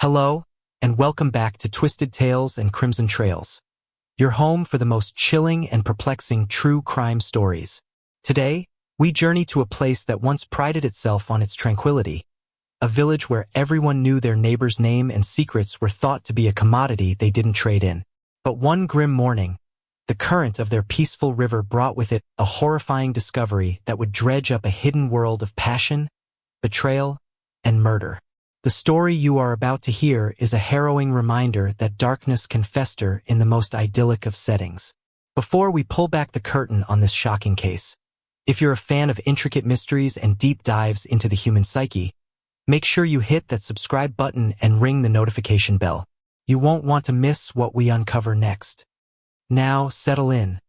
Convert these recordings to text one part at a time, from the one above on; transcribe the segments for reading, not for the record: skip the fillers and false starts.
Hello, and welcome back to Twisted Tales and Crimson Trails, your home for the most chilling and perplexing true crime stories. Today, we journey to a place that once prided itself on its tranquility, a village where everyone knew their neighbor's name and secrets were thought to be a commodity they didn't trade in. But one grim morning, the current of their peaceful river brought with it a horrifying discovery that would dredge up a hidden world of passion, betrayal, and murder. The story you are about to hear is a harrowing reminder that darkness can fester in the most idyllic of settings. Before we pull back the curtain on this shocking case, if you're a fan of intricate mysteries and deep dives into the human psyche, make sure you hit that subscribe button and ring the notification bell. You won't want to miss what we uncover next. Now, settle in,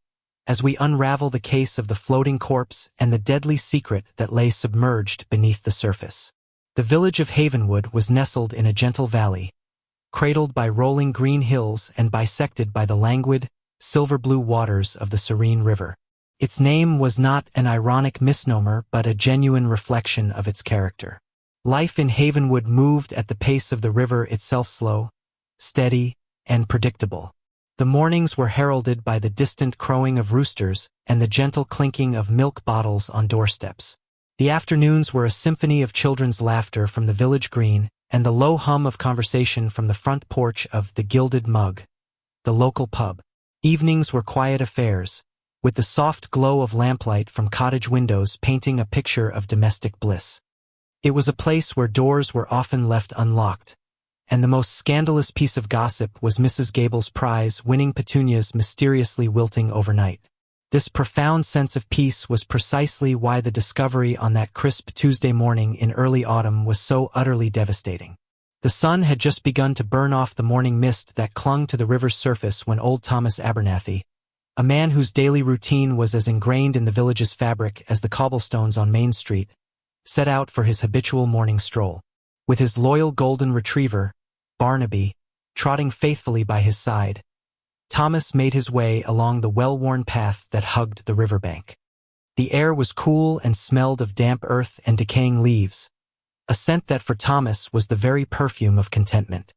as we unravel the case of the floating corpse and the deadly secret that lay submerged beneath the surface. The village of Havenwood was nestled in a gentle valley, cradled by rolling green hills and bisected by the languid, silver-blue waters of the serene river. Its name was not an ironic misnomer but a genuine reflection of its character. Life in Havenwood moved at the pace of the river itself, slow, steady, and predictable. The mornings were heralded by the distant crowing of roosters and the gentle clinking of milk bottles on doorsteps. The afternoons were a symphony of children's laughter from the village green and the low hum of conversation from the front porch of the Gilded Mug, the local pub. Evenings were quiet affairs, with the soft glow of lamplight from cottage windows painting a picture of domestic bliss. It was a place where doors were often left unlocked, and the most scandalous piece of gossip was Mrs. Gable's prize-winning petunias mysteriously wilting overnight. This profound sense of peace was precisely why the discovery on that crisp Tuesday morning in early autumn was so utterly devastating. The sun had just begun to burn off the morning mist that clung to the river's surface when old Thomas Abernathy, a man whose daily routine was as ingrained in the village's fabric as the cobblestones on Main Street, set out for his habitual morning stroll. With his loyal golden retriever, Barnaby, trotting faithfully by his side, Thomas made his way along the well-worn path that hugged the riverbank. The air was cool and smelled of damp earth and decaying leaves, a scent that for Thomas was the very perfume of contentment.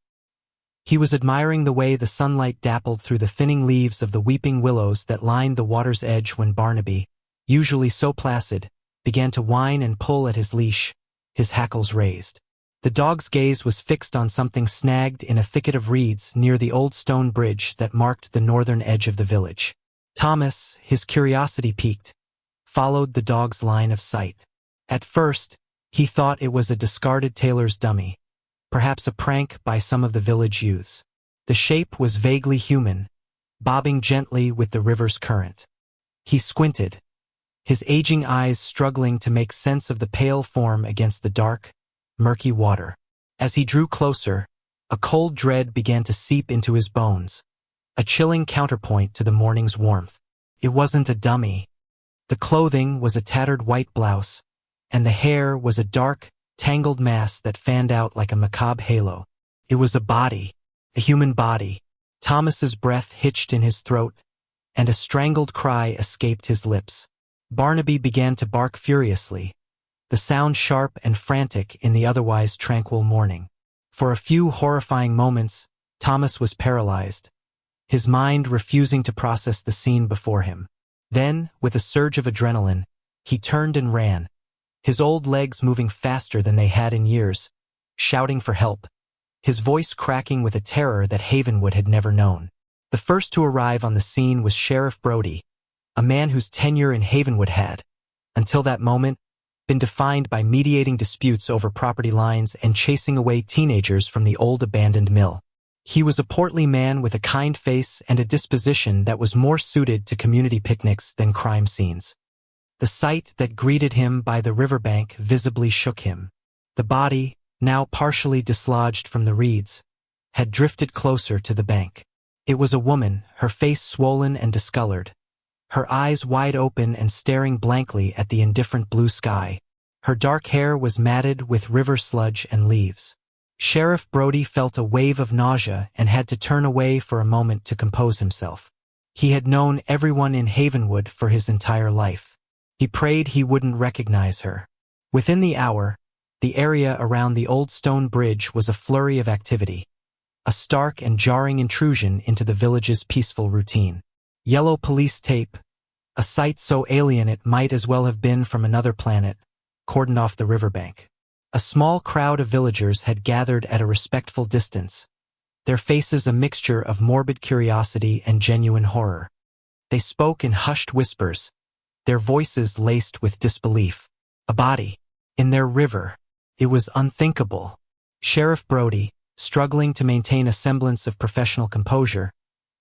He was admiring the way the sunlight dappled through the thinning leaves of the weeping willows that lined the water's edge when Barnaby, usually so placid, began to whine and pull at his leash, his hackles raised. The dog's gaze was fixed on something snagged in a thicket of reeds near the old stone bridge that marked the northern edge of the village. Thomas, his curiosity piqued, followed the dog's line of sight. At first, he thought it was a discarded tailor's dummy, perhaps a prank by some of the village youths. The shape was vaguely human, bobbing gently with the river's current. He squinted, his aging eyes struggling to make sense of the pale form against the dark, murky water. As he drew closer, a cold dread began to seep into his bones, a chilling counterpoint to the morning's warmth. It wasn't a dummy. The clothing was a tattered white blouse, and the hair was a dark, tangled mass that fanned out like a macabre halo. It was a body, a human body. Thomas's breath hitched in his throat, and a strangled cry escaped his lips. Barnaby began to bark furiously, the sound sharp and frantic in the otherwise tranquil morning. For a few horrifying moments, Thomas was paralyzed, his mind refusing to process the scene before him. Then, with a surge of adrenaline, he turned and ran, his old legs moving faster than they had in years, shouting for help, his voice cracking with a terror that Havenwood had never known. The first to arrive on the scene was Sheriff Brody, a man whose tenure in Havenwood had, until that moment, been defined by mediating disputes over property lines and chasing away teenagers from the old abandoned mill. He was a portly man with a kind face and a disposition that was more suited to community picnics than crime scenes. The sight that greeted him by the riverbank visibly shook him. The body, now partially dislodged from the reeds, had drifted closer to the bank. It was a woman, her face swollen and discolored, her eyes wide open and staring blankly at the indifferent blue sky. Her dark hair was matted with river sludge and leaves. Sheriff Brody felt a wave of nausea and had to turn away for a moment to compose himself. He had known everyone in Havenwood for his entire life. He prayed he wouldn't recognize her. Within the hour, The area around the old stone bridge was a flurry of activity, a stark and jarring intrusion into the village's peaceful routine. Yellow police tape, a sight so alien it might as well have been from another planet, cordoned off the riverbank. A small crowd of villagers had gathered at a respectful distance, their faces a mixture of morbid curiosity and genuine horror. They spoke in hushed whispers, their voices laced with disbelief. A body. In their river. It was unthinkable. Sheriff Brody, struggling to maintain a semblance of professional composure,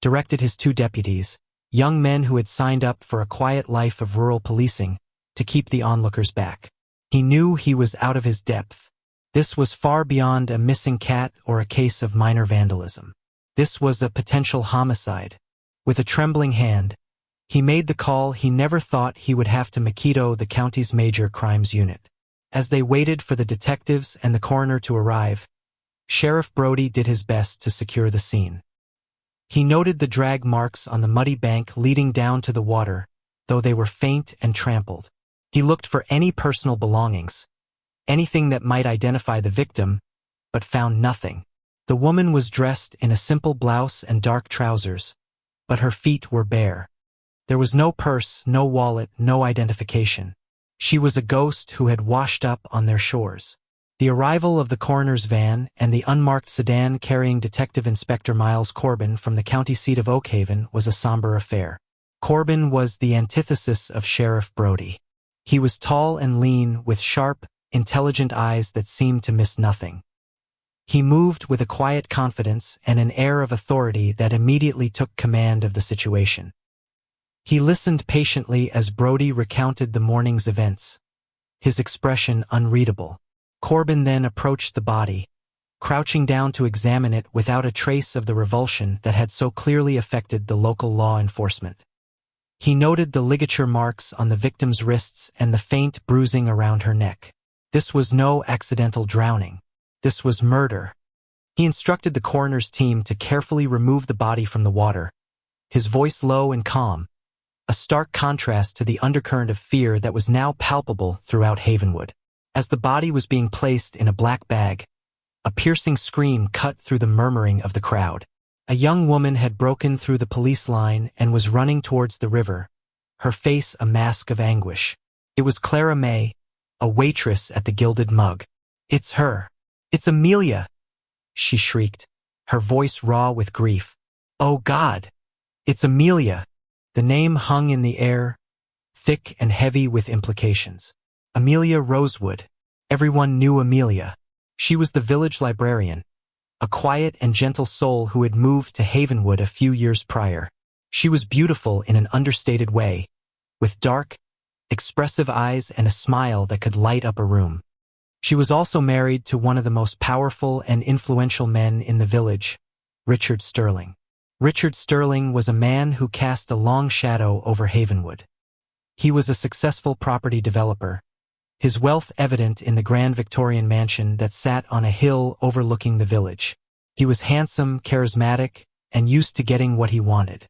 directed his 2 deputies, young men who had signed up for a quiet life of rural policing, to keep the onlookers back. He knew he was out of his depth. This was far beyond a missing cat or a case of minor vandalism. This was a potential homicide. With a trembling hand, he made the call he never thought he would have to Makito, the county's major crimes unit. As they waited for the detectives and the coroner to arrive, Sheriff Brody did his best to secure the scene. He noted the drag marks on the muddy bank leading down to the water, though they were faint and trampled. He looked for any personal belongings, anything that might identify the victim, but found nothing. The woman was dressed in a simple blouse and dark trousers, but her feet were bare. There was no purse, no wallet, no identification. She was a ghost who had washed up on their shores. The arrival of the coroner's van and the unmarked sedan carrying Detective Inspector Miles Corbin from the county seat of Oakhaven was a somber affair. Corbin was the antithesis of Sheriff Brody. He was tall and lean, with sharp, intelligent eyes that seemed to miss nothing. He moved with a quiet confidence and an air of authority that immediately took command of the situation. He listened patiently as Brody recounted the morning's events, his expression unreadable. Corbin then approached the body, crouching down to examine it without a trace of the revulsion that had so clearly affected the local law enforcement. He noted the ligature marks on the victim's wrists and the faint bruising around her neck. This was no accidental drowning. This was murder. He instructed the coroner's team to carefully remove the body from the water, his voice low and calm, a stark contrast to the undercurrent of fear that was now palpable throughout Havenwood. As the body was being placed in a black bag, a piercing scream cut through the murmuring of the crowd. A young woman had broken through the police line and was running towards the river, her face a mask of anguish. It was Clara May, a waitress at the Gilded Mug. "It's her. It's Amelia!" she shrieked, her voice raw with grief. "Oh God! It's Amelia!" The name hung in the air, thick and heavy with implications. Amelia Rosewood. Everyone knew Amelia. She was the village librarian, a quiet and gentle soul who had moved to Havenwood a few years prior. She was beautiful in an understated way, with dark, expressive eyes and a smile that could light up a room. She was also married to one of the most powerful and influential men in the village, Richard Sterling. Richard Sterling was a man who cast a long shadow over Havenwood. He was a successful property developer, his wealth evident in the grand Victorian mansion that sat on a hill overlooking the village. He was handsome, charismatic, and used to getting what he wanted.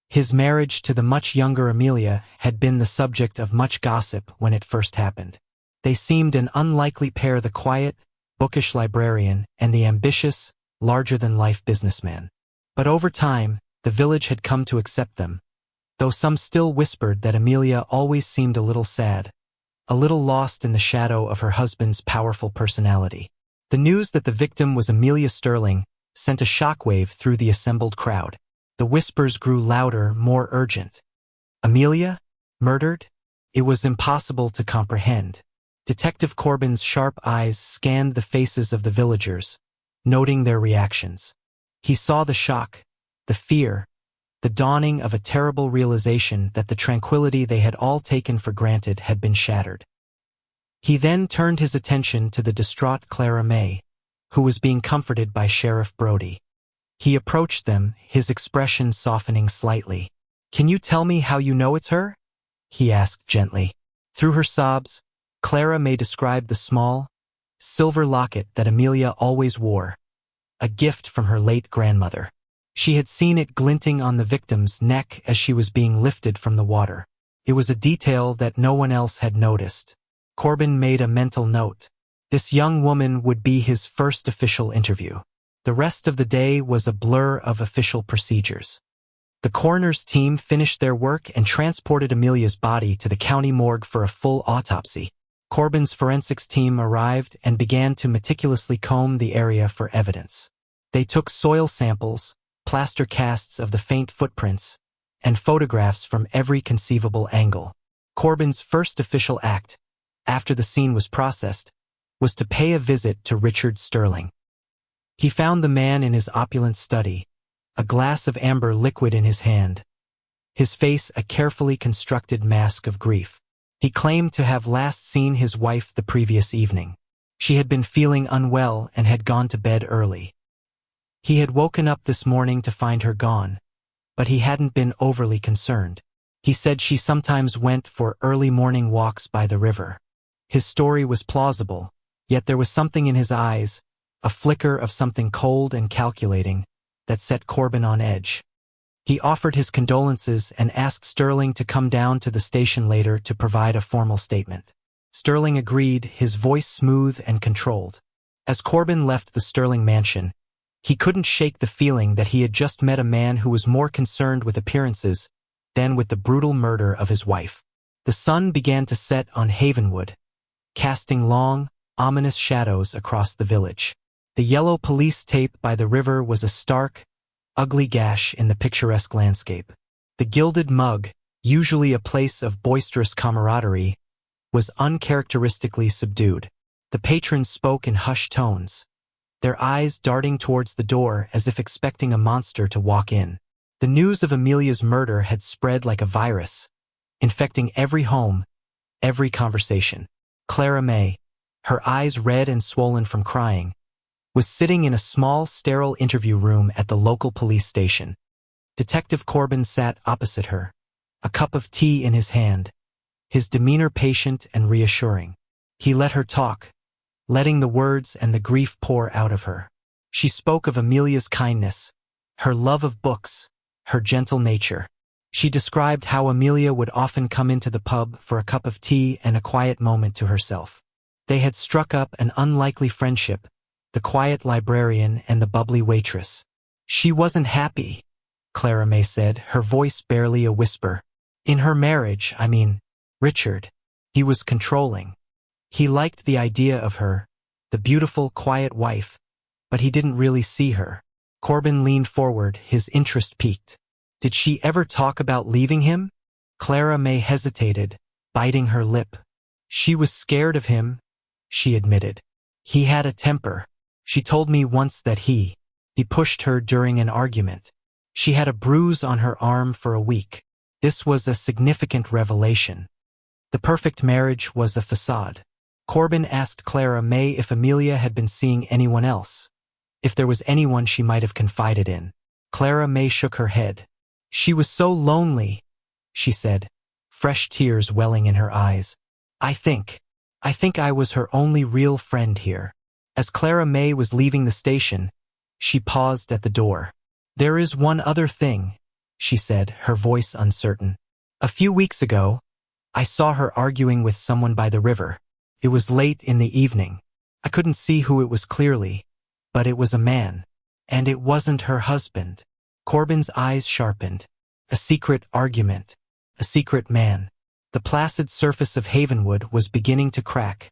His marriage to the much younger Amelia had been the subject of much gossip when it first happened. They seemed an unlikely pair, the quiet, bookish librarian and the ambitious, larger-than-life businessman. But over time, the village had come to accept them, though some still whispered that Amelia always seemed a little sad, a little lost in the shadow of her husband's powerful personality. The news that the victim was Amelia Sterling sent a shockwave through the assembled crowd. The whispers grew louder, more urgent. Amelia? Murdered? It was impossible to comprehend. Detective Corbin's sharp eyes scanned the faces of the villagers, noting their reactions. He saw the shock, the fear, the dawning of a terrible realization that the tranquility they had all taken for granted had been shattered. He then turned his attention to the distraught Clara May, who was being comforted by Sheriff Brody. He approached them, his expression softening slightly. "Can you tell me how you know it's her?" he asked gently. Through her sobs, Clara May described the small, silver locket that Amelia always wore, a gift from her late grandmother. She had seen it glinting on the victim's neck as she was being lifted from the water. It was a detail that no one else had noticed. Corbin made a mental note. This young woman would be his first official interview. The rest of the day was a blur of official procedures. The coroner's team finished their work and transported Amelia's body to the county morgue for a full autopsy. Corbin's forensics team arrived and began to meticulously comb the area for evidence. They took soil samples, plaster casts of the faint footprints, and photographs from every conceivable angle. Corbin's first official act, after the scene was processed, was to pay a visit to Richard Sterling. He found the man in his opulent study, a glass of amber liquid in his hand, his face a carefully constructed mask of grief. He claimed to have last seen his wife the previous evening. She had been feeling unwell and had gone to bed early. He had woken up this morning to find her gone, but he hadn't been overly concerned. He said she sometimes went for early morning walks by the river. His story was plausible, yet there was something in his eyes, a flicker of something cold and calculating, that set Corbin on edge. He offered his condolences and asked Sterling to come down to the station later to provide a formal statement. Sterling agreed, his voice smooth and controlled. As Corbin left the Sterling mansion, he couldn't shake the feeling that he had just met a man who was more concerned with appearances than with the brutal murder of his wife. The sun began to set on Havenwood, casting long, ominous shadows across the village. The yellow police tape by the river was a stark, ugly gash in the picturesque landscape. The Gilded Mug, usually a place of boisterous camaraderie, was uncharacteristically subdued. The patrons spoke in hushed tones, their eyes darting towards the door as if expecting a monster to walk in. The news of Amelia's murder had spread like a virus, infecting every home, every conversation. Clara May, her eyes red and swollen from crying, was sitting in a small, sterile interview room at the local police station. Detective Corbin sat opposite her, a cup of tea in his hand, his demeanor patient and reassuring. He let her talk, letting the words and the grief pour out of her. She spoke of Amelia's kindness, her love of books, her gentle nature. She described how Amelia would often come into the pub for a cup of tea and a quiet moment to herself. They had struck up an unlikely friendship, the quiet librarian and the bubbly waitress. She wasn't happy, Clara May said, her voice barely a whisper. In her marriage, Richard. He was controlling. He liked the idea of her, the beautiful, quiet wife, but he didn't really see her. Corbin leaned forward, his interest piqued. Did she ever talk about leaving him? Clara May hesitated, biting her lip. She was scared of him, she admitted. He had a temper. She told me once that he pushed her during an argument. She had a bruise on her arm for a week. This was a significant revelation. The perfect marriage was a facade. Corbin asked Clara May if Amelia had been seeing anyone else, if there was anyone she might have confided in. Clara May shook her head. She was so lonely, she said, fresh tears welling in her eyes. I think I was her only real friend here. As Clara May was leaving the station, she paused at the door. There is one other thing, she said, her voice uncertain. A few weeks ago, I saw her arguing with someone by the river. It was late in the evening. I couldn't see who it was clearly, but it was a man. And it wasn't her husband. Corbin's eyes sharpened. A secret argument. A secret man. The placid surface of Havenwood was beginning to crack,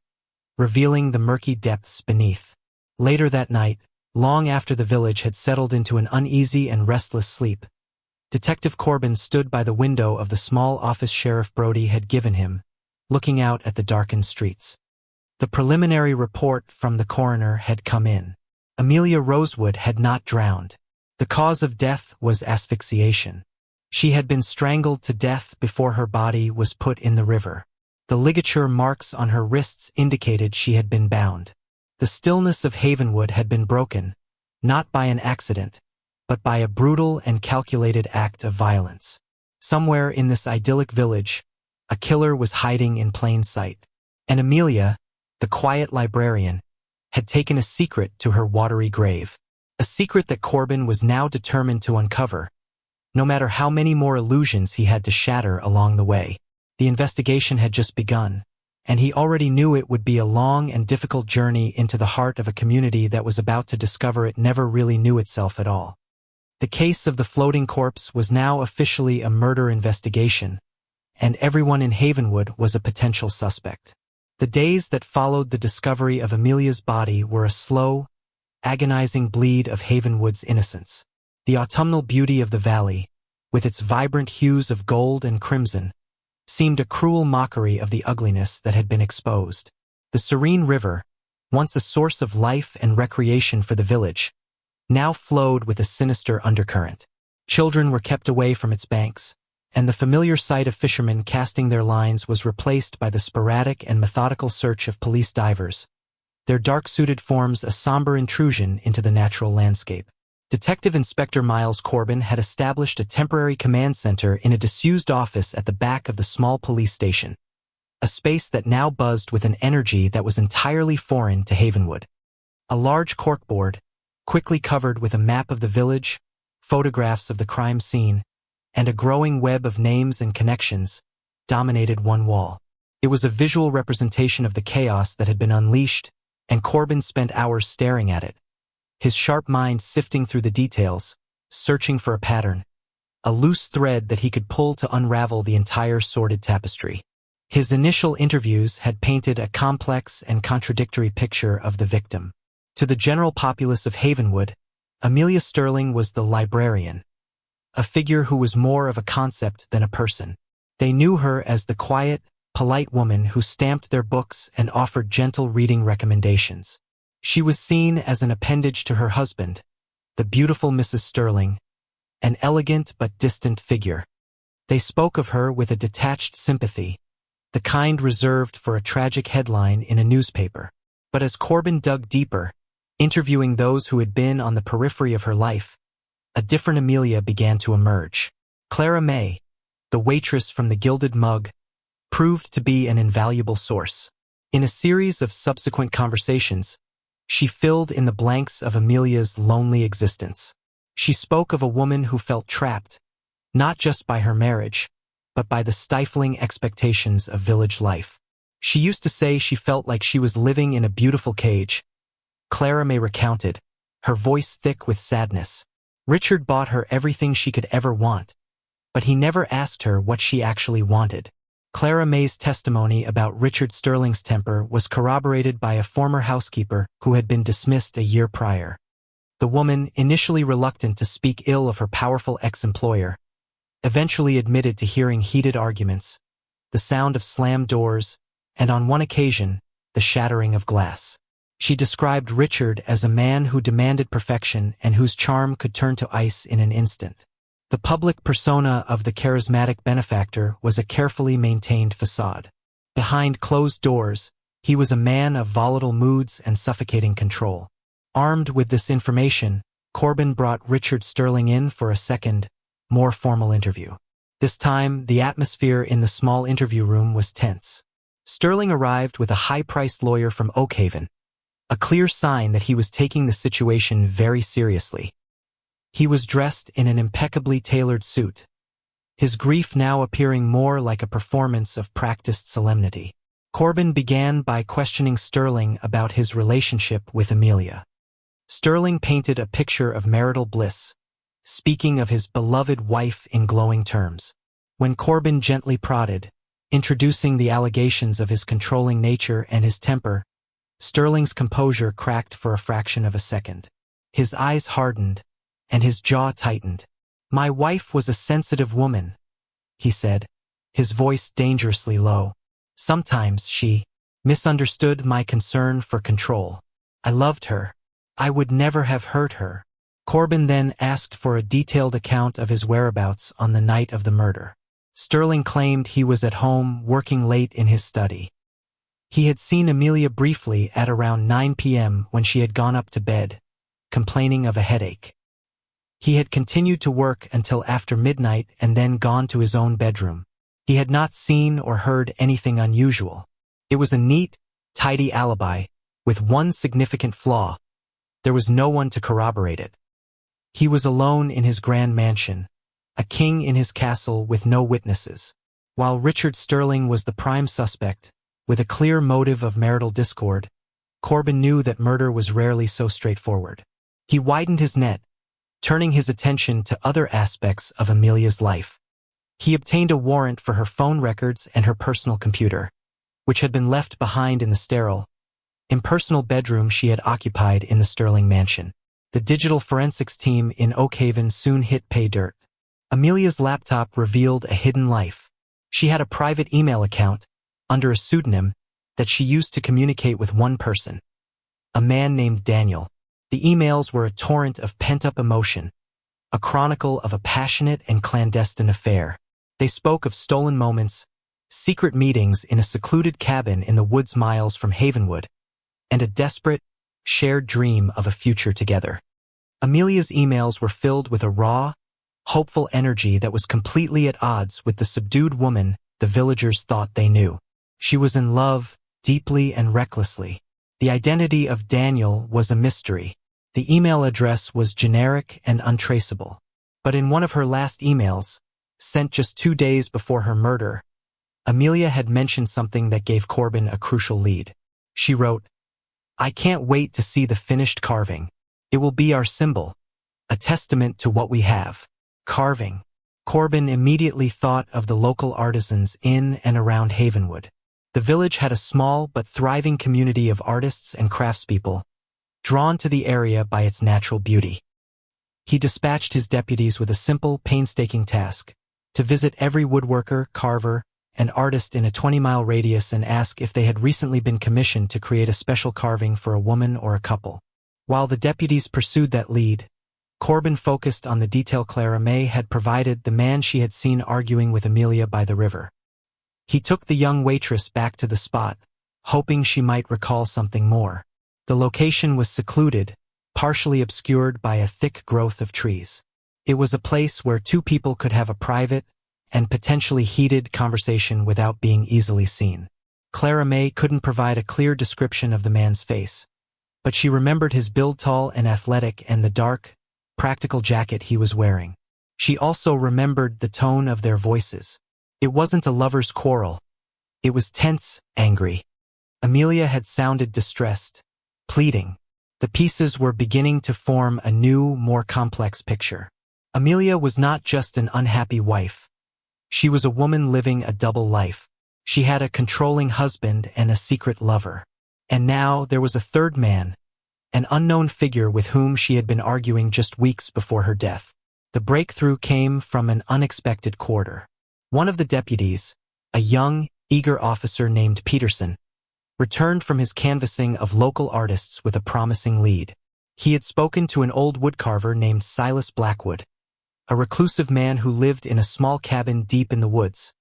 revealing the murky depths beneath. Later that night, long after the village had settled into an uneasy and restless sleep, Detective Corbin stood by the window of the small office Sheriff Brody had given him, looking out at the darkened streets. The preliminary report from the coroner had come in. Amelia Rosewood had not drowned. The cause of death was asphyxiation. She had been strangled to death before her body was put in the river. The ligature marks on her wrists indicated she had been bound. The stillness of Havenwood had been broken, not by an accident, but by a brutal and calculated act of violence. Somewhere in this idyllic village, a killer was hiding in plain sight. And Amelia, the quiet librarian, had taken a secret to her watery grave. A secret that Corbin was now determined to uncover, no matter how many more illusions he had to shatter along the way. The investigation had just begun, and he already knew it would be a long and difficult journey into the heart of a community that was about to discover it never really knew itself at all. The case of the floating corpse was now officially a murder investigation, and everyone in Havenwood was a potential suspect. The days that followed the discovery of Amelia's body were a slow, agonizing bleed of Havenwood's innocence. The autumnal beauty of the valley, with its vibrant hues of gold and crimson, seemed a cruel mockery of the ugliness that had been exposed. The serene river, once a source of life and recreation for the village, now flowed with a sinister undercurrent. Children were kept away from its banks, and the familiar sight of fishermen casting their lines was replaced by the sporadic and methodical search of police divers, their dark-suited forms a somber intrusion into the natural landscape. Detective Inspector Miles Corbin had established a temporary command center in a disused office at the back of the small police station, a space that now buzzed with an energy that was entirely foreign to Havenwood. A large corkboard, quickly covered with a map of the village, photographs of the crime scene, and a growing web of names and connections, dominated one wall. It was a visual representation of the chaos that had been unleashed, and Corbin spent hours staring at it, his sharp mind sifting through the details, searching for a pattern, a loose thread that he could pull to unravel the entire sordid tapestry. His initial interviews had painted a complex and contradictory picture of the victim. To the general populace of Havenwood, Amelia Sterling was the librarian, a figure who was more of a concept than a person. They knew her as the quiet, polite woman who stamped their books and offered gentle reading recommendations. She was seen as an appendage to her husband, the beautiful Mrs. Sterling, an elegant but distant figure. They spoke of her with a detached sympathy, the kind reserved for a tragic headline in a newspaper. But as Corbin dug deeper, interviewing those who had been on the periphery of her life, a different Amelia began to emerge. Clara May, the waitress from the Gilded Mug, proved to be an invaluable source. In a series of subsequent conversations, she filled in the blanks of Amelia's lonely existence. She spoke of a woman who felt trapped, not just by her marriage, but by the stifling expectations of village life. She used to say she felt like she was living in a beautiful cage. Clara May recounted, her voice thick with sadness. Richard bought her everything she could ever want, but he never asked her what she actually wanted. Clara May's testimony about Richard Sterling's temper was corroborated by a former housekeeper who had been dismissed a year prior. The woman, initially reluctant to speak ill of her powerful ex-employer, eventually admitted to hearing heated arguments, the sound of slammed doors, and on one occasion, the shattering of glass. She described Richard as a man who demanded perfection and whose charm could turn to ice in an instant. The public persona of the charismatic benefactor was a carefully maintained facade. Behind closed doors, he was a man of volatile moods and suffocating control. Armed with this information, Corbin brought Richard Sterling in for a second, more formal interview. This time, the atmosphere in the small interview room was tense. Sterling arrived with a high-priced lawyer from Oakhaven, a clear sign that he was taking the situation very seriously. He was dressed in an impeccably tailored suit, his grief now appearing more like a performance of practiced solemnity. Corbin began by questioning Sterling about his relationship with Amelia. Sterling painted a picture of marital bliss, speaking of his beloved wife in glowing terms. When Corbin gently prodded, introducing the allegations of his controlling nature and his temper, Sterling's composure cracked for a fraction of a second. His eyes hardened, and his jaw tightened. "My wife was a sensitive woman," he said, his voice dangerously low. "Sometimes she misunderstood my concern for control. I loved her. I would never have hurt her." Corbin then asked for a detailed account of his whereabouts on the night of the murder. Sterling claimed he was at home working late in his study. He had seen Amelia briefly at around 9 p.m. when she had gone up to bed, complaining of a headache. He had continued to work until after midnight and then gone to his own bedroom. He had not seen or heard anything unusual. It was a neat, tidy alibi, with one significant flaw. There was no one to corroborate it. He was alone in his grand mansion, a king in his castle with no witnesses. While Richard Sterling was the prime suspect, With a clear motive of marital discord, Corbin knew that murder was rarely so straightforward. He widened his net, turning his attention to other aspects of Amelia's life. He obtained a warrant for her phone records and her personal computer, which had been left behind in the sterile, impersonal bedroom she had occupied in the Sterling mansion. The digital forensics team in Oakhaven soon hit pay dirt. Amelia's laptop revealed a hidden life. She had a private email account, under a pseudonym, that she used to communicate with one person, a man named Daniel. The emails were a torrent of pent-up emotion, a chronicle of a passionate and clandestine affair. They spoke of stolen moments, secret meetings in a secluded cabin in the woods miles from Havenwood, and a desperate, shared dream of a future together. Amelia's emails were filled with a raw, hopeful energy that was completely at odds with the subdued woman the villagers thought they knew. She was in love, deeply and recklessly. The identity of Daniel was a mystery. The email address was generic and untraceable. But in one of her last emails, sent just 2 days before her murder, Amelia had mentioned something that gave Corbin a crucial lead. She wrote, "I can't wait to see the finished carving. It will be our symbol, a testament to what we have." Carving. Corbin immediately thought of the local artisans in and around Havenwood. The village had a small but thriving community of artists and craftspeople, drawn to the area by its natural beauty. He dispatched his deputies with a simple, painstaking task: to visit every woodworker, carver, and artist in a 20-mile radius and ask if they had recently been commissioned to create a special carving for a woman or a couple. While the deputies pursued that lead, Corbin focused on the detail Clara May had provided the man she had seen arguing with Amelia by the river. He took the young waitress back to the spot, hoping she might recall something more. The location was secluded, partially obscured by a thick growth of trees. It was a place where two people could have a private and potentially heated conversation without being easily seen. Clara May couldn't provide a clear description of the man's face, but she remembered his build, tall and athletic, and the dark, practical jacket he was wearing. She also remembered the tone of their voices. It wasn't a lover's quarrel. It was tense, angry. Amelia had sounded distressed, pleading. The pieces were beginning to form a new, more complex picture. Amelia was not just an unhappy wife. She was a woman living a double life. She had a controlling husband and a secret lover. And now there was a third man, an unknown figure with whom she had been arguing just weeks before her death. The breakthrough came from an unexpected quarter. One of the deputies, a young, eager officer named Peterson, returned from his canvassing of local artists with a promising lead. He had spoken to an old woodcarver named Silas Blackwood, a reclusive man who lived in a small cabin deep in the woods,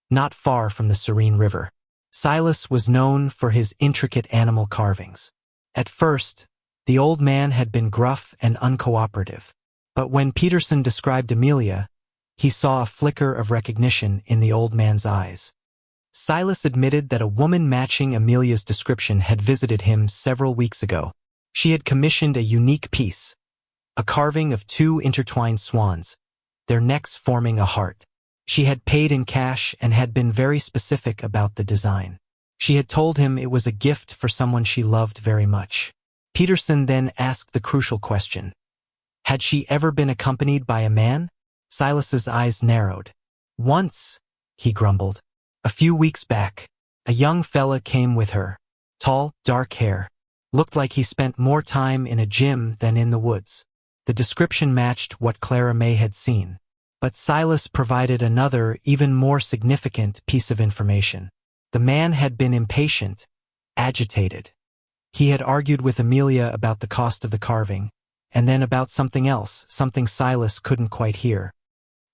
not far from the serene river. Silas was known for his intricate animal carvings. At first, the old man had been gruff and uncooperative, but when Peterson described Amelia, he saw a flicker of recognition in the old man's eyes. Silas admitted that a woman matching Amelia's description had visited him several weeks ago. She had commissioned a unique piece, a carving of two intertwined swans, their necks forming a heart. She had paid in cash and had been very specific about the design. She had told him it was a gift for someone she loved very much. Peterson then asked the crucial question: had she ever been accompanied by a man? Silas's eyes narrowed. "Once," he grumbled. "A few weeks back. A young fella came with her. Tall, dark hair. Looked like he spent more time in a gym than in the woods." The description matched what Clara May had seen. But Silas provided another, even more significant piece of information. The man had been impatient, agitated. He had argued with Amelia about the cost of the carving, and then about something else, something Silas couldn't quite hear.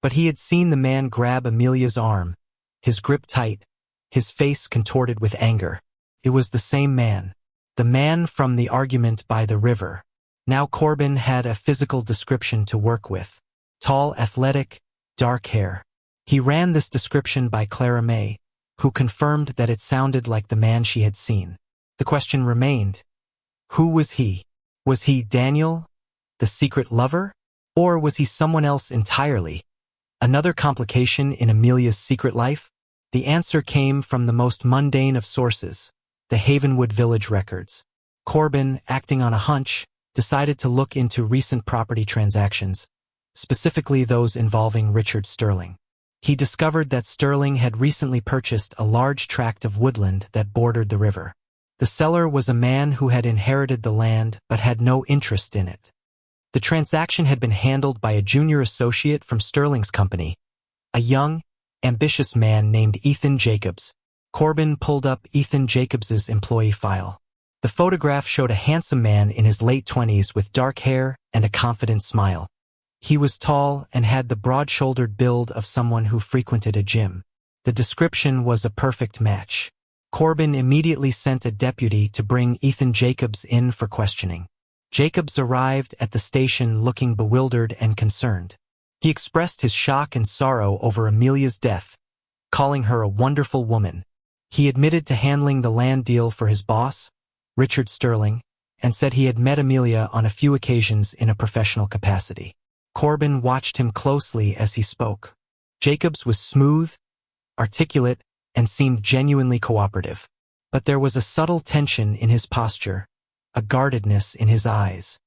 But he had seen the man grab Amelia's arm, his grip tight, his face contorted with anger. It was the same man, the man from the argument by the river. Now Corbin had a physical description to work with. Tall, athletic, dark hair. He ran this description by Clara May, who confirmed that it sounded like the man she had seen. The question remained: who was he? Was he Daniel, the secret lover? Or was he someone else entirely? Another complication in Amelia's secret life? The answer came from the most mundane of sources, the Havenwood Village records. Corbin, acting on a hunch, decided to look into recent property transactions, specifically those involving Richard Sterling. He discovered that Sterling had recently purchased a large tract of woodland that bordered the river. The seller was a man who had inherited the land but had no interest in it. The transaction had been handled by a junior associate from Sterling's company, a young, ambitious man named Ethan Jacobs. Corbin pulled up Ethan Jacobs's employee file. The photograph showed a handsome man in his late 20s with dark hair and a confident smile. He was tall and had the broad-shouldered build of someone who frequented a gym. The description was a perfect match. Corbin immediately sent a deputy to bring Ethan Jacobs in for questioning. Jacobs arrived at the station looking bewildered and concerned. He expressed his shock and sorrow over Amelia's death, calling her a wonderful woman. He admitted to handling the land deal for his boss, Richard Sterling, and said he had met Amelia on a few occasions in a professional capacity. Corbin watched him closely as he spoke. Jacobs was smooth, articulate, and seemed genuinely cooperative. But there was a subtle tension in his posture, a guardedness in his eyes.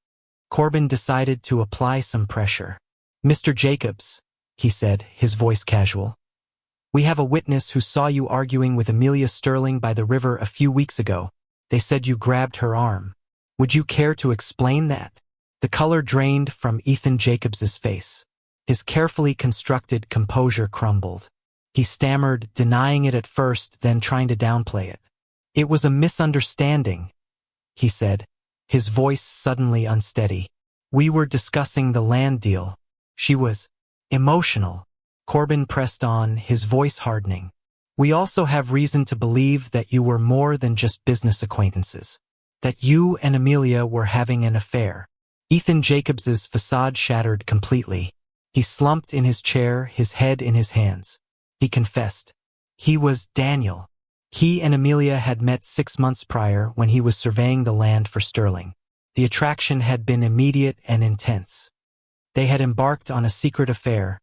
Corbin decided to apply some pressure. "Mr. Jacobs," he said, his voice casual, "we have a witness who saw you arguing with Amelia Sterling by the river a few weeks ago. They said you grabbed her arm. Would you care to explain that?" The color drained from Ethan Jacobs's face. His carefully constructed composure crumbled. He stammered, denying it at first, then trying to downplay it. "It was a misunderstanding," he said, his voice suddenly unsteady. "We were discussing the land deal. She was emotional." Corbin pressed on, his voice hardening. "We also have reason to believe that you were more than just business acquaintances. That you and Amelia were having an affair." Ethan Jacobs's facade shattered completely. He slumped in his chair, his head in his hands. He confessed. He was Daniel. He and Amelia had met 6 months prior when he was surveying the land for Sterling. The attraction had been immediate and intense. They had embarked on a secret affair,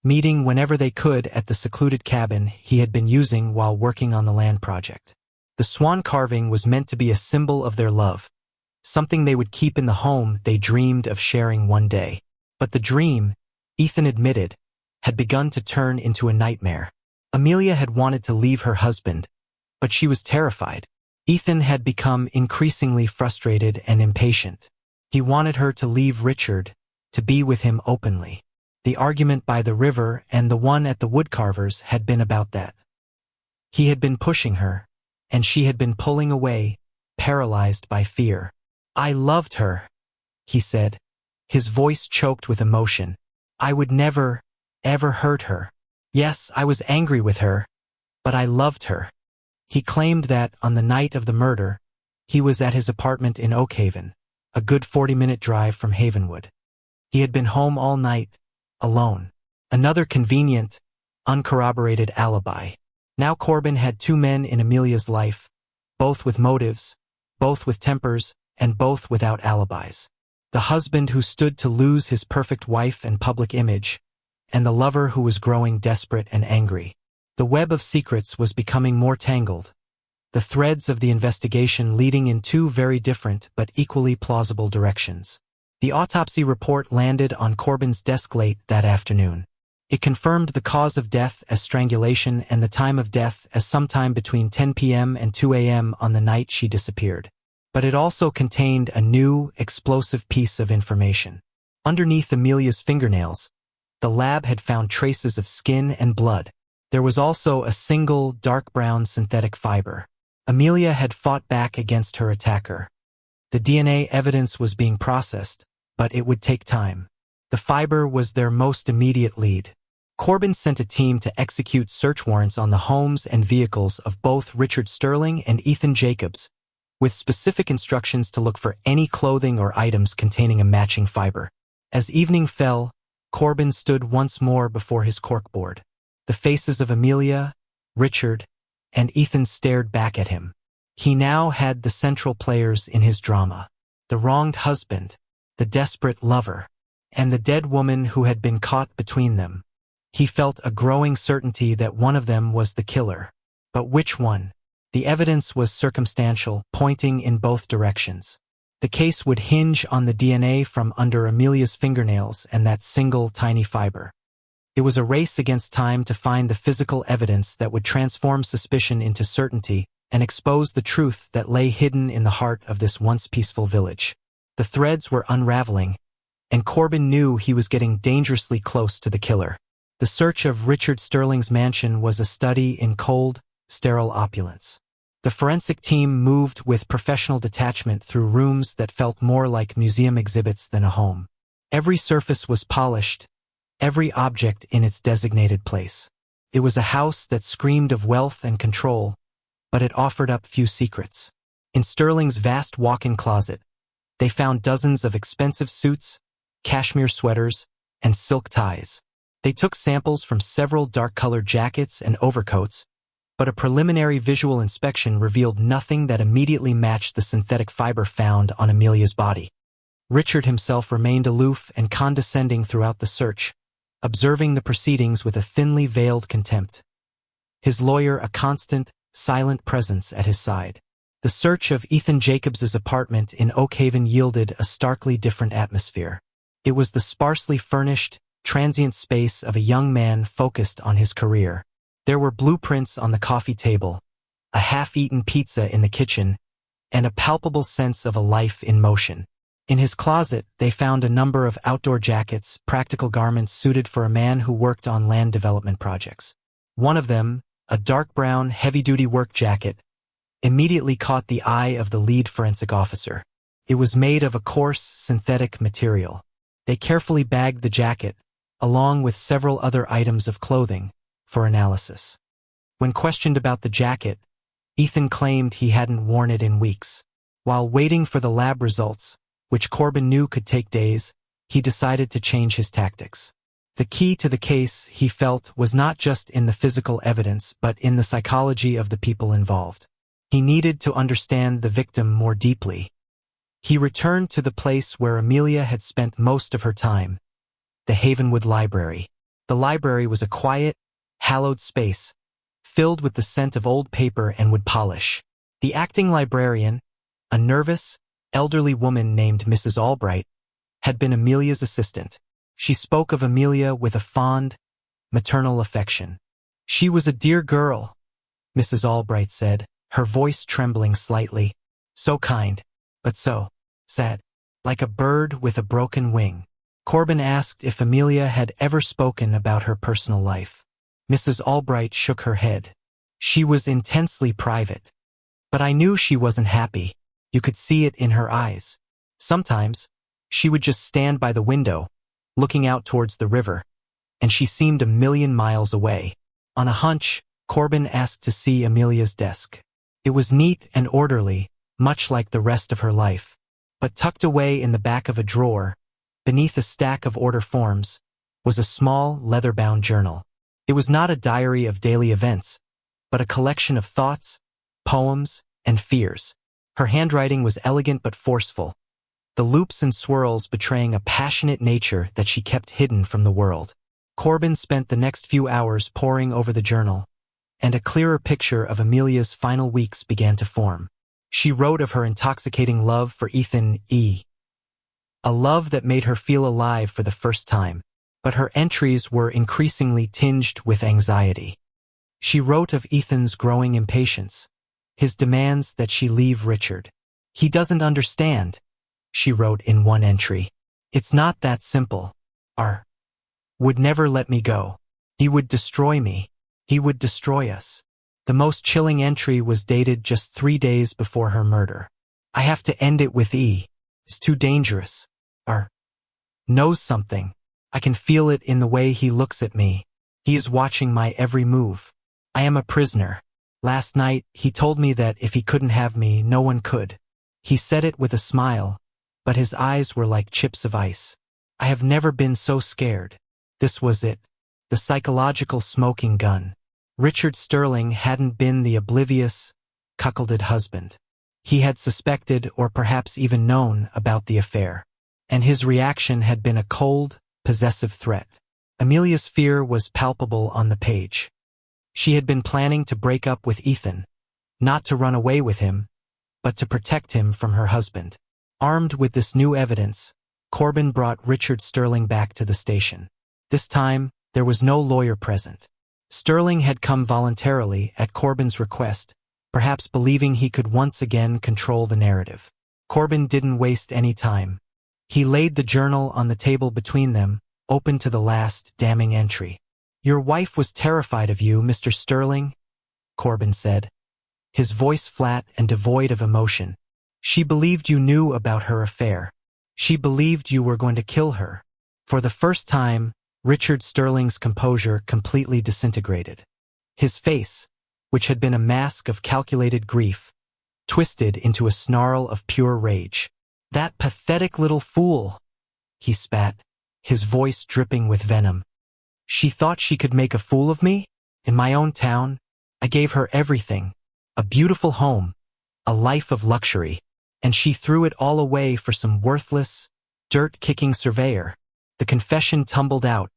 meeting whenever they could at the secluded cabin he had been using while working on the land project. The swan carving was meant to be a symbol of their love, something they would keep in the home they dreamed of sharing one day. But the dream, Ethan admitted, had begun to turn into a nightmare. Amelia had wanted to leave her husband, but she was terrified. Ethan had become increasingly frustrated and impatient. He wanted her to leave Richard, to be with him openly. The argument by the river and the one at the woodcarvers had been about that. He had been pushing her, and she had been pulling away, paralyzed by fear. "I loved her," he said, his voice choked with emotion. "I would never, ever hurt her. Yes, I was angry with her, but I loved her." He claimed that, on the night of the murder, he was at his apartment in Oakhaven, a good 40-minute drive from Havenwood. He had been home all night, alone. Another convenient, uncorroborated alibi. Now Corbin had 2 men in Amelia's life, both with motives, both with tempers, and both without alibis. The husband who stood to lose his perfect wife and public image, and the lover who was growing desperate and angry. The web of secrets was becoming more tangled, the threads of the investigation leading in 2 very different but equally plausible directions. The autopsy report landed on Corbin's desk late that afternoon. It confirmed the cause of death as strangulation and the time of death as sometime between 10 p.m. and 2 a.m. on the night she disappeared. But it also contained a new, explosive piece of information. Underneath Amelia's fingernails, the lab had found traces of skin and blood. There was also a single dark brown synthetic fiber. Amelia had fought back against her attacker. The DNA evidence was being processed, but it would take time. The fiber was their most immediate lead. Corbin sent a team to execute search warrants on the homes and vehicles of both Richard Sterling and Ethan Jacobs, with specific instructions to look for any clothing or items containing a matching fiber. As evening fell, Corbin stood once more before his corkboard. The faces of Amelia, Richard, and Ethan stared back at him. He now had the central players in his drama: the wronged husband, the desperate lover, and the dead woman who had been caught between them. He felt a growing certainty that one of them was the killer. But which one? The evidence was circumstantial, pointing in both directions. The case would hinge on the DNA from under Amelia's fingernails and that single tiny fiber. It was a race against time to find the physical evidence that would transform suspicion into certainty and expose the truth that lay hidden in the heart of this once peaceful village. The threads were unraveling, and Corbin knew he was getting dangerously close to the killer. The search of Richard Sterling's mansion was a study in cold, sterile opulence. The forensic team moved with professional detachment through rooms that felt more like museum exhibits than a home. Every surface was polished, every object in its designated place. It was a house that screamed of wealth and control, but it offered up few secrets. In Sterling's vast walk-in closet, they found dozens of expensive suits, cashmere sweaters, and silk ties. They took samples from several dark-colored jackets and overcoats, but a preliminary visual inspection revealed nothing that immediately matched the synthetic fiber found on Amelia's body. Richard himself remained aloof and condescending throughout the search, observing the proceedings with a thinly veiled contempt. His lawyer a constant, silent presence at his side. The search of Ethan Jacobs's apartment in Oakhaven yielded a starkly different atmosphere. It was the sparsely furnished, transient space of a young man focused on his career. There were blueprints on the coffee table, a half-eaten pizza in the kitchen, and a palpable sense of a life in motion. In his closet, they found a number of outdoor jackets, practical garments suited for a man who worked on land development projects. One of them, a dark brown, heavy-duty work jacket, immediately caught the eye of the lead forensic officer. It was made of a coarse, synthetic material. They carefully bagged the jacket, along with several other items of clothing, for analysis. When questioned about the jacket, Ethan claimed he hadn't worn it in weeks. While waiting for the lab results, which Corbin knew could take days, he decided to change his tactics. The key to the case, he felt, was not just in the physical evidence but in the psychology of the people involved. He needed to understand the victim more deeply. He returned to the place where Amelia had spent most of her time, the Havenwood Library. The library was a quiet, hallowed space, filled with the scent of old paper and wood polish. The acting librarian, a nervous, elderly woman named Mrs. Albright, had been Amelia's assistant. She spoke of Amelia with a fond, maternal affection. "She was a dear girl," Mrs. Albright said, her voice trembling slightly. "So kind, but so sad, like a bird with a broken wing." Corbin asked if Amelia had ever spoken about her personal life. Mrs. Albright shook her head. "She was intensely private. But I knew she wasn't happy. You could see it in her eyes. Sometimes, she would just stand by the window, looking out towards the river, and she seemed a million miles away." On a hunch, Corbin asked to see Amelia's desk. It was neat and orderly, much like the rest of her life. But tucked away in the back of a drawer, beneath a stack of order forms, was a small, leather-bound journal. It was not a diary of daily events, but a collection of thoughts, poems, and fears. Her handwriting was elegant but forceful, the loops and swirls betraying a passionate nature that she kept hidden from the world. Corbin spent the next few hours poring over the journal, and a clearer picture of Amelia's final weeks began to form. She wrote of her intoxicating love for Ethan E. A love that made her feel alive for the first time, but her entries were increasingly tinged with anxiety. She wrote of Ethan's growing impatience, his demands that she leave Richard. "He doesn't understand," she wrote in one entry. "It's not that simple. R. would never let me go. He would destroy me. He would destroy us." The most chilling entry was dated just 3 days before her murder. "I have to end it with E. It's too dangerous. R. knows something. I can feel it in the way he looks at me. He is watching my every move. I am a prisoner. Last night, he told me that if he couldn't have me, no one could. He said it with a smile, but his eyes were like chips of ice. I have never been so scared." This was it, the psychological smoking gun. Richard Sterling hadn't been the oblivious, cuckolded husband. He had suspected or perhaps even known about the affair, and his reaction had been a cold, possessive threat. Amelia's fear was palpable on the page. She had been planning to break up with Ethan, not to run away with him, but to protect him from her husband. Armed with this new evidence, Corbin brought Richard Sterling back to the station. This time, there was no lawyer present. Sterling had come voluntarily at Corbin's request, perhaps believing he could once again control the narrative. Corbin didn't waste any time. He laid the journal on the table between them, open to the last damning entry. "Your wife was terrified of you, Mr. Sterling," Corbin said, his voice flat and devoid of emotion. "She believed you knew about her affair. She believed you were going to kill her." For the first time, Richard Sterling's composure completely disintegrated. His face, which had been a mask of calculated grief, twisted into a snarl of pure rage. "That pathetic little fool," he spat, his voice dripping with venom. "She thought she could make a fool of me? In my own town, I gave her everything, a beautiful home, a life of luxury, and she threw it all away for some worthless, dirt-kicking surveyor." The confession tumbled out,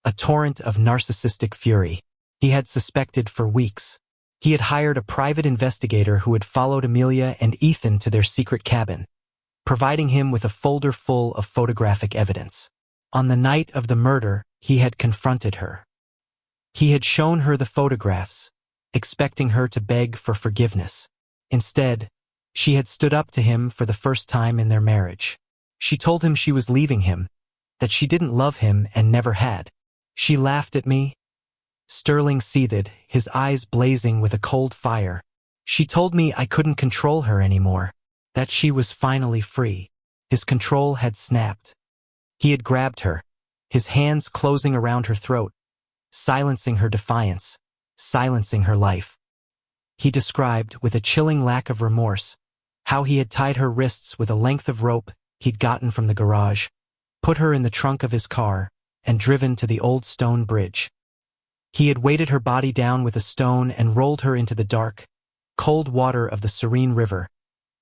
a torrent of narcissistic fury. He had suspected for weeks. He had hired a private investigator who had followed Amelia and Ethan to their secret cabin, providing him with a folder full of photographic evidence. On the night of the murder, he had confronted her. He had shown her the photographs, expecting her to beg for forgiveness. Instead, she had stood up to him for the first time in their marriage. She told him she was leaving him, that she didn't love him and never had. "She laughed at me." Sterling seethed, his eyes blazing with a cold fire. "She told me I couldn't control her anymore, that she was finally free." His control had snapped. He had grabbed her, his hands closing around her throat, silencing her defiance, silencing her life. He described, with a chilling lack of remorse, how he had tied her wrists with a length of rope he'd gotten from the garage, put her in the trunk of his car, and driven to the old stone bridge. He had weighted her body down with a stone and rolled her into the dark, cold water of the serene river,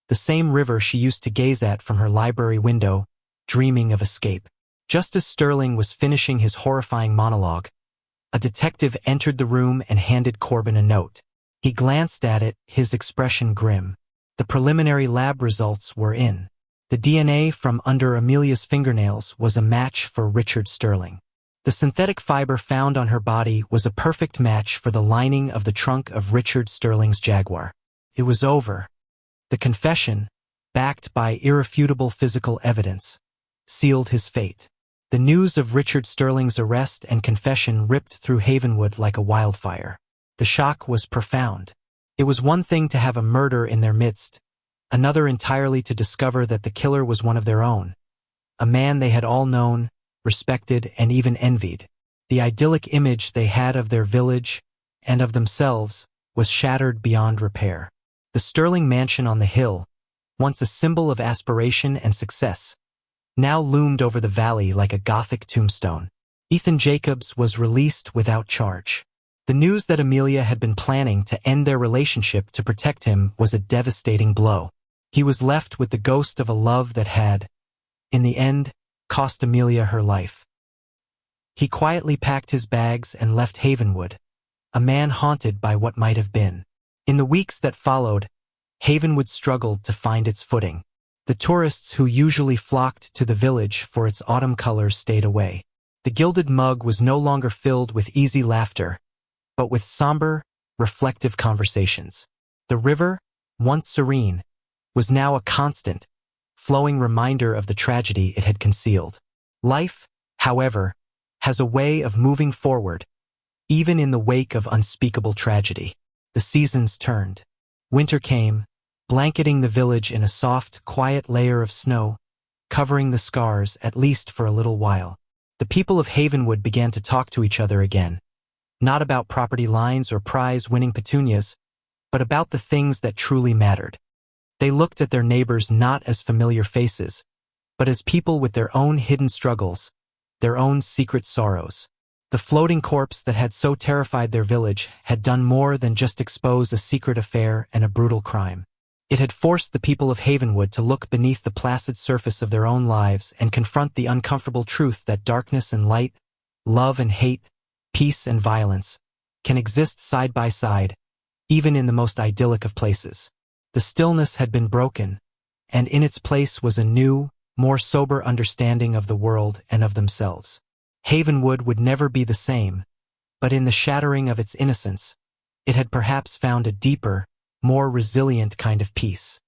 the same river she used to gaze at from her library window, dreaming of escape. Just as Sterling was finishing his horrifying monologue, a detective entered the room and handed Corbin a note. He glanced at it, his expression grim. The preliminary lab results were in. The DNA from under Amelia's fingernails was a match for Richard Sterling. The synthetic fiber found on her body was a perfect match for the lining of the trunk of Richard Sterling's Jaguar. It was over. The confession, backed by irrefutable physical evidence, sealed his fate. The news of Richard Sterling's arrest and confession ripped through Havenwood like a wildfire. The shock was profound. It was one thing to have a murder in their midst, another entirely to discover that the killer was one of their own, a man they had all known, respected, and even envied. The idyllic image they had of their village and of themselves was shattered beyond repair. The Sterling mansion on the hill, once a symbol of aspiration and success, now loomed over the valley like a Gothic tombstone. Ethan Jacobs was released without charge. The news that Amelia had been planning to end their relationship to protect him was a devastating blow. He was left with the ghost of a love that had, in the end, cost Amelia her life. He quietly packed his bags and left Havenwood, a man haunted by what might have been. In the weeks that followed, Havenwood struggled to find its footing. The tourists who usually flocked to the village for its autumn colors stayed away. The Gilded Mug was no longer filled with easy laughter, but with somber, reflective conversations. The river, once serene, was now a constant, flowing reminder of the tragedy it had concealed. Life, however, has a way of moving forward, even in the wake of unspeakable tragedy. The seasons turned. Winter came, blanketing the village in a soft, quiet layer of snow, covering the scars at least for a little while. The people of Havenwood began to talk to each other again, not about property lines or prize-winning petunias, but about the things that truly mattered. They looked at their neighbors not as familiar faces, but as people with their own hidden struggles, their own secret sorrows. The floating corpse that had so terrified their village had done more than just expose a secret affair and a brutal crime. It had forced the people of Havenwood to look beneath the placid surface of their own lives and confront the uncomfortable truth that darkness and light, love and hate, peace and violence, can exist side by side, even in the most idyllic of places. The stillness had been broken, and in its place was a new, more sober understanding of the world and of themselves. Havenwood would never be the same, but in the shattering of its innocence, it had perhaps found a deeper, more resilient kind of peace.